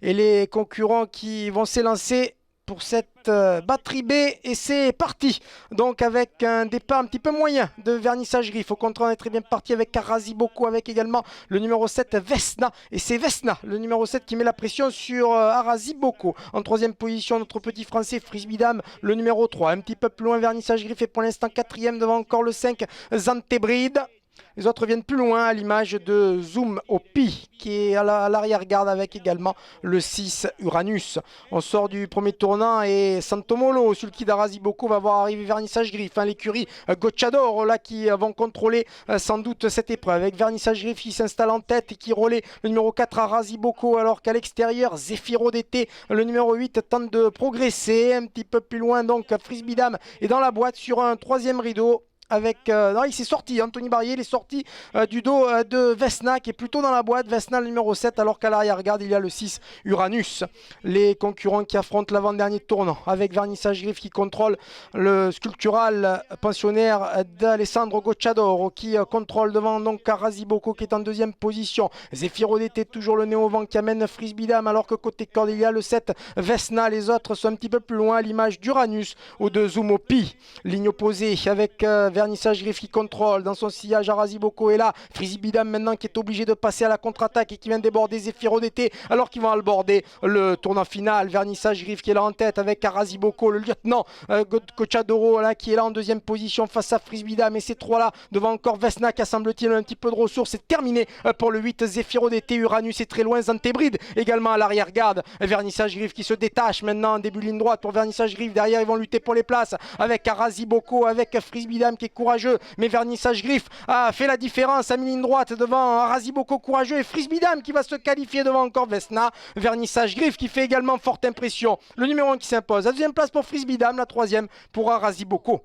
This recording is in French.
et les concurrents qui vont s'élancer pour cette batterie B et c'est parti. Donc avec un départ un petit peu moyen de Vernissage Griff. Au contraire, on est très bien parti avec Arasi Boko, avec également le numéro 7 Vesna. Et c'est Vesna, le numéro 7, qui met la pression sur Arasi Boko. En troisième position, notre petit français Frisbidam, le numéro 3. Un petit peu plus loin, Vernissage Griff est pour l'instant quatrième devant encore le 5 Zantebride. Les autres viennent plus loin à l'image de Zoom Opi qui est à l'arrière-garde avec également le 6 Uranus. On sort du premier tournant et Santomolo, Sulky d'Arasi Boko va voir arriver Vernissage Griff. Hein, l'écurie Gocciador là qui vont contrôler sans doute cette épreuve. Avec Vernissage Griff qui s'installe en tête et qui relaie le numéro 4 Arasi Boko alors qu'à l'extérieur Zefiro d'été, le numéro 8 tente de progresser. Un petit peu plus loin donc Frisbidam est dans la boîte sur un troisième rideau. Avec, non, il s'est sorti, Anthony Barrier, il est sorti du dos de Vesna qui est plutôt dans la boîte, Vesna le numéro 7 alors qu'à l'arrière-garde il y a le 6 Uranus. Les concurrents qui affrontent l'avant-dernier tournant avec Vernissage Griff qui contrôle le sculptural pensionnaire d'Alessandro Gocciadoro qui contrôle devant donc Arasi Boko qui est en deuxième position. Zefiro d'été toujours le nez au vent qui amène Frisbidam alors que côté corde il y a le 7 Vesna, les autres sont un petit peu plus loin à l'image d'Uranus ou de Zumopi. Ligne opposée avec Vernissage Griff qui contrôle dans son sillage. Arasi Boko est là. Frisbidam maintenant qui est obligé de passer à la contre-attaque et qui vient déborder Zefiro d'été alors qu'ils vont aborder le tournant final. Vernissage Griff qui est là en tête avec Arasi Boko, le lieutenant Gocciadoro là qui est là en deuxième position face à Frisbidam et ces trois là devant encore Vesna qui a semble-t-il un petit peu de ressources. C'est terminé pour le 8 Zefiro d'été. Uranus est très loin. Zantebride également à l'arrière-garde. Vernissage Griff qui se détache maintenant en début de ligne droite pour Vernissage Griff. Derrière ils vont lutter pour les places avec Arasi Boko, avec Frisbidam qui est courageux, mais Vernissage Griff a fait la différence, a mis ligne droite devant Arasi Boko courageux et Frisbidam qui va se qualifier devant encore Vesna. Vernissage Griff qui fait également forte impression. Le numéro 1 qui s'impose. La deuxième place pour Frisbidam, la troisième pour Arasi Boko.